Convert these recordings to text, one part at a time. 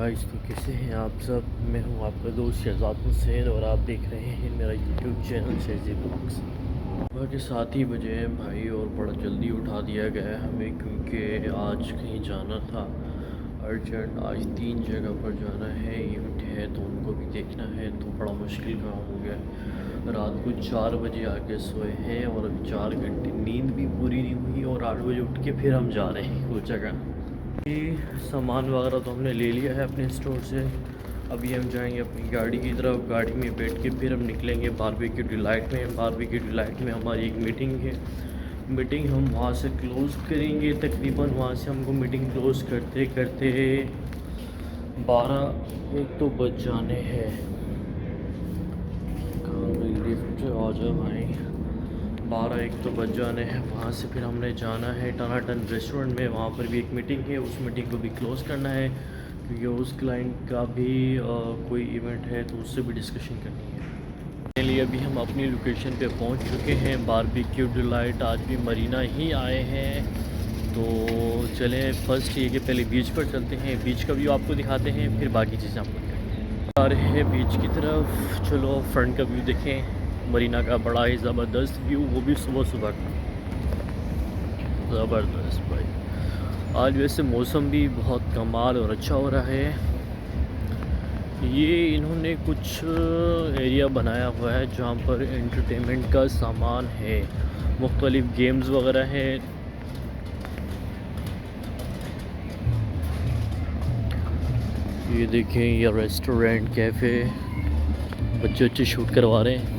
Guys, तो कैसे हैं आप सब। मैं हूं आपका दोस्त शहजाद हुसैन और आप देख रहे हैं मेरा यूट्यूब चैनल शहजी ब्लॉग्स। सुबह के 7 ही बजे हैं भाई और बड़ा जल्दी उठा दिया गया है हमें, क्योंकि आज कहीं जाना था अर्जेंट। आज 3 जगह पर जाना है, इवेंट है तो उनको भी देखना है, तो बड़ा मुश्किल काम हो गया है। रात को 4 बजे आके सोए हैं और अभी 4 घंटे नींद भी पूरी नहीं हुई और 8 बजे उठ के फिर हम जा रहे हैं कुछ जगह। सामान वगैरह तो हमने ले लिया है अपने स्टोर से। अभी हम जाएंगे अपनी गाड़ी की तरफ, गाड़ी में बैठ के फिर हम निकलेंगे बारबेक्यू डिलाइट में। बारबेक्यू डिलाइट में हमारी एक मीटिंग है, मीटिंग हम वहाँ से क्लोज़ करेंगे। तकरीबन वहाँ से हमको मीटिंग क्लोज़ करते करते 12-1 तो बज जाने हैं। कहाँ गई लिफ्ट, आ जाओ भाई। 12-1 तो बज जाने हैं। वहाँ से फिर हमने जाना है टनाटन रेस्टोरेंट में, वहाँ पर भी एक मीटिंग है, उस मीटिंग को भी क्लोज़ करना है क्योंकि उस क्लाइंट का भी कोई इवेंट है तो उससे भी डिस्कशन करनी है। फाइनली अभी हम अपनी लोकेशन पे पहुँच चुके हैं, बारबेक्यू डिलाइट। आज भी मरीना ही आए हैं, तो चलें फर्स्ट ये कि पहले बीच पर चलते हैं, बीच का व्यू आपको दिखाते हैं, फिर बाकी चीज़ें आपको दिखाते हैं। आ रहे हैं बीच की तरफ, चलो फ्रंट का व्यू देखें मरीना का, बड़ा ही ज़बरदस्त व्यू, वो भी सुबह सुबह का। ज़बरदस्त भाई। आज वैसे मौसम भी बहुत कमाल और अच्छा हो रहा है। ये इन्होंने कुछ एरिया बनाया हुआ है जहाँ पर एंटरटेनमेंट का सामान है, मुख्तलिफ़ गेम्स वगैरह हैं। ये देखें, ये रेस्टोरेंट कैफ़े, बच्चे शूट करवा रहे हैं।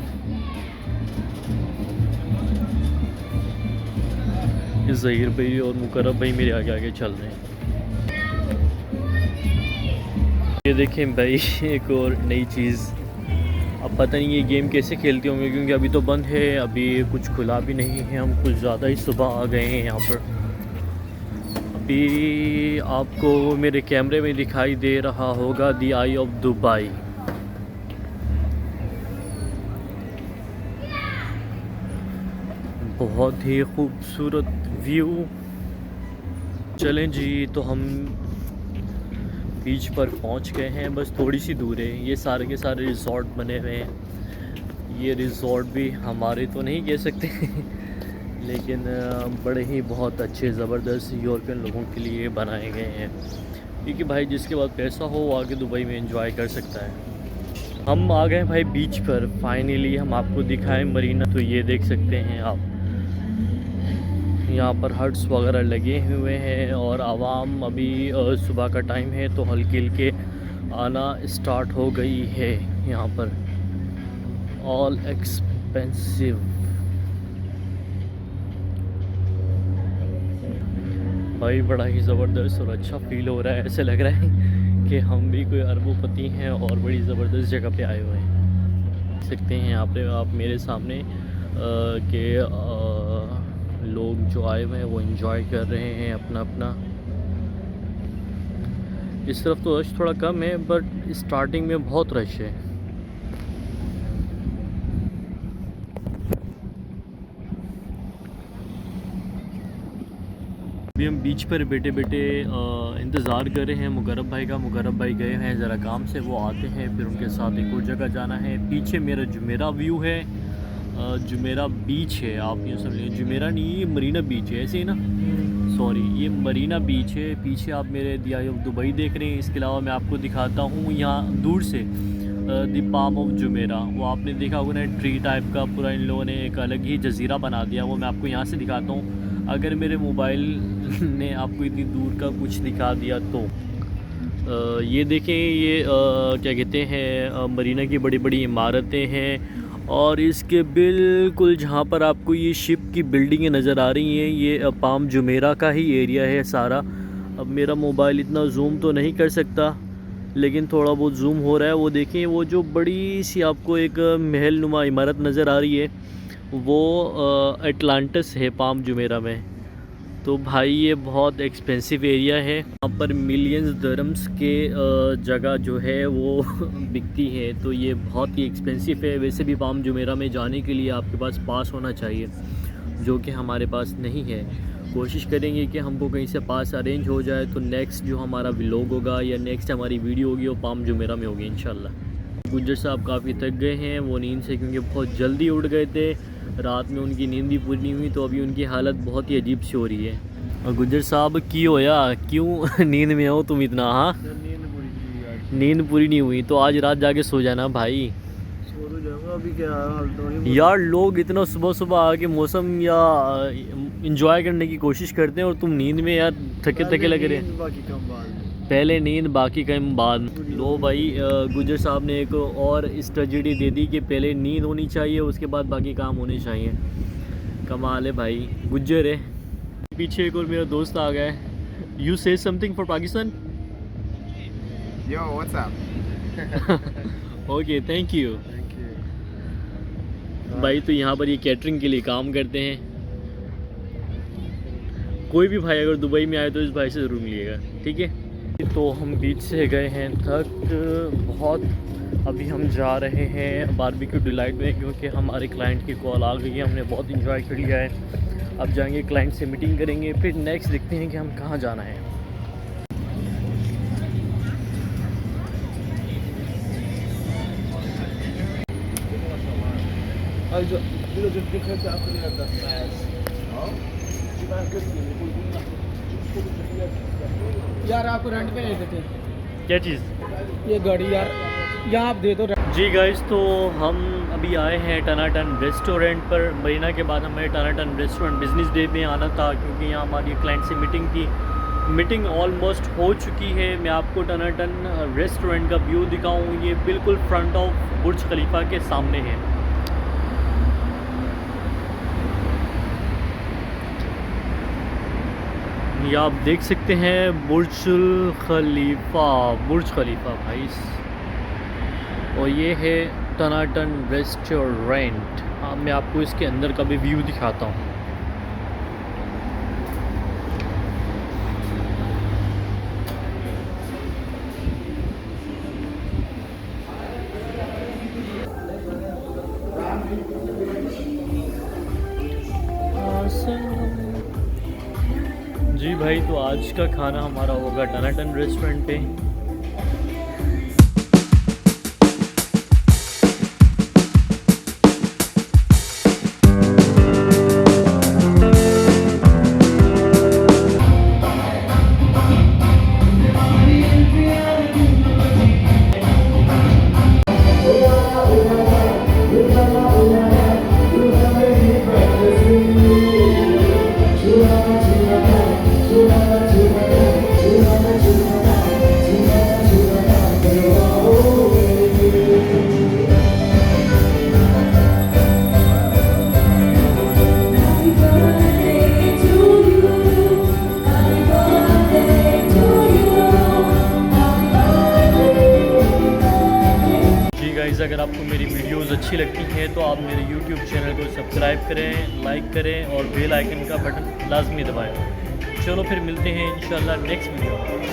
ज़हीर भाई और मुकर्रम भाई मेरे आगे आगे चल रहे हैं। ये देखें भाई, एक और नई चीज़। अब पता नहीं ये गेम कैसे खेलते होंगे क्योंकि अभी तो बंद है, अभी कुछ खुला भी नहीं है। हम कुछ ज़्यादा ही सुबह आ गए हैं यहाँ पर। अभी आपको मेरे कैमरे में दिखाई दे रहा होगा द आई ऑफ दुबई। बहुत ही खूबसूरत व्यू। चलें जी, तो हम बीच पर पहुंच गए हैं, बस थोड़ी सी दूर है। ये सारे के सारे रिज़ॉर्ट बने हुए हैं। ये रिज़ॉर्ट भी हमारे तो नहीं कह सकते लेकिन बड़े ही बहुत अच्छे ज़बरदस्त यूरोपियन लोगों के लिए बनाए गए हैं, क्योंकि भाई जिसके पास पैसा हो वो आके दुबई में एंजॉय कर सकता है। हम आ गए भाई बीच पर, फाइनली हम आपको दिखाएं मरीना। तो ये देख सकते हैं आप, यहाँ पर हट्स वगैरह लगे हुए हैं और आवाम अभी सुबह का टाइम है तो हल्के हल्के आना स्टार्ट हो गई है यहाँ पर। All expensive. भाई बड़ा ही ज़बरदस्त और अच्छा फील हो रहा है, ऐसे लग रहा है कि हम भी कोई अरबोपति हैं और बड़ी ज़बरदस्त जगह पे आए हुए हैं। देख सकते हैं यहाँ पे आप मेरे सामने के लोग जो आए हुए हैं वो एंजॉय कर रहे हैं अपना अपना। इस तरफ तो रश थोड़ा कम है, बट स्टार्टिंग में बहुत रश है। अभी हम बीच पर बैठे बैठे इंतज़ार कर रहे हैं मुकर्रम भाई का। मुकर्रम भाई गए हैं ज़रा काम से, वो आते हैं फिर उनके साथ एक और जगह जाना है। पीछे मेरा जुमेरा व्यू है, जुमेरा बीच है, आप यूँ समझ लीजिए। जुमेरा नहीं, ये मरीना बीच है, ऐसे ही ना, सॉरी ये मरीना बीच है। पीछे आप मेरे द आई ऑफ दुबई देख रहे हैं। इसके अलावा मैं आपको दिखाता हूँ यहाँ दूर से द पाम ऑफ जुमेरा, वो आपने देखा होगा ना, ट्री टाइप का पूरा इन लोगों ने एक अलग ही जजीरा बना दिया। वो मैं आपको यहाँ से दिखाता हूँ, अगर मेरे मोबाइल ने आपको इतनी दूर का कुछ दिखा दिया तो। ये देखें, ये क्या कहते हैं, मरीना की बड़ी बड़ी इमारतें हैं और इसके बिल्कुल जहाँ पर आपको ये शिप की बिल्डिंगें नज़र आ रही हैं, ये पाम जुमेरा का ही एरिया है सारा। अब मेरा मोबाइल इतना जूम तो नहीं कर सकता, लेकिन थोड़ा बहुत जूम हो रहा है। वो देखें, वो जो बड़ी सी आपको एक महल नुमा इमारत नज़र आ रही है, वो एटलांटिस है पाम जुमेरा में। तो भाई ये बहुत एक्सपेंसिव एरिया है, यहाँ पर मिलियंस दरम्स के जगह जो है वो बिकती है, तो ये बहुत ही एक्सपेंसिव है। वैसे भी पाम जुमेरा में जाने के लिए आपके पास पास होना चाहिए जो कि हमारे पास नहीं है। कोशिश करेंगे कि हमको कहीं से पास अरेंज हो जाए तो नेक्स्ट जो हमारा व्लॉग होगा या नेक्स्ट हमारी वीडियो होगी वो पाम जुमेरा में होगी इंशाल्लाह। गुज्जर साहब काफ़ी थक गए हैं वो नींद से, क्योंकि बहुत जल्दी उठ गए थे, रात में उनकी नींद भी पूरी नहीं हुई, तो अभी उनकी हालत बहुत ही अजीब सी हो रही है। और गुज्जर साहब की होया क्यों नींद में हो तुम इतना? हाँ, नींद पूरी नहीं हुई तो आज रात जाके सो जाना भाई। अभी क्या हाल यार लोग इतना सुबह सुबह आके मौसम या इंजॉय करने की कोशिश करते हैं और तुम नींद में यार थके थके लग रहे हैं। बाकी कम बाद, पहले नींद बाकी काम बाद। लो भाई, गुज्जर साहब ने एक और स्ट्रेटजी दे दी कि पहले नींद होनी चाहिए उसके बाद बाकी काम होने चाहिए। कमाल है भाई, गुज्जर है। पीछे एक और मेरा दोस्त आ गया है। यू से something for Pakistan? Yo what's up. Okay, thank you भाई। तो यहाँ पर ये कैटरिंग के लिए काम करते हैं। कोई भी भाई अगर दुबई में आए तो इस भाई से ज़रूर मिलिएगा, ठीक है। तो हम बीच से गए हैं थक बहुत, अभी हम जा रहे हैं बारबेक्यू डिलाइट में, क्योंकि हमारे क्लाइंट की कॉल आ गई है। हमने बहुत इंजॉय कर लिया है, अब जाएंगे क्लाइंट से मीटिंग करेंगे, फिर नेक्स्ट देखते हैं कि हम कहाँ जाना है। Also, wieder so gekriegt, abgelehnt, das Preis. यार आपको रेंट पे नहीं देते क्या चीज़? ये गाड़ी यार, यहाँ आप दे दो। जी गाइस, तो हम अभी आए हैं टनाटन रेस्टोरेंट पर। मरीना के बाद हमें टनाटन रेस्टोरेंट बिजनेस डे में आना था, क्योंकि यहाँ हमारी क्लाइंट से मीटिंग थी। मीटिंग ऑलमोस्ट हो चुकी है। मैं आपको टनाटन रेस्टोरेंट का व्यू दिखाऊँ। ये बिल्कुल फ्रंट ऑफ बुर्ज खलीफा के सामने है। ये आप देख सकते हैं बुर्ज खलीफा भाई। और ये है टनाटन रेस्टोरेंट। हाँ, मैं आपको इसके अंदर का भी व्यू दिखाता हूँ। जी भाई, तो आज का खाना हमारा होगा टनाटन रेस्टोरेंट पे। अगर आपको मेरी वीडियोस अच्छी लगती हैं तो आप मेरे YouTube चैनल को सब्सक्राइब करें, लाइक करें और बेल आइकन का बटन लाजमी दबाएं। चलो फिर मिलते हैं इंशाल्लाह नेक्स्ट वीडियो में।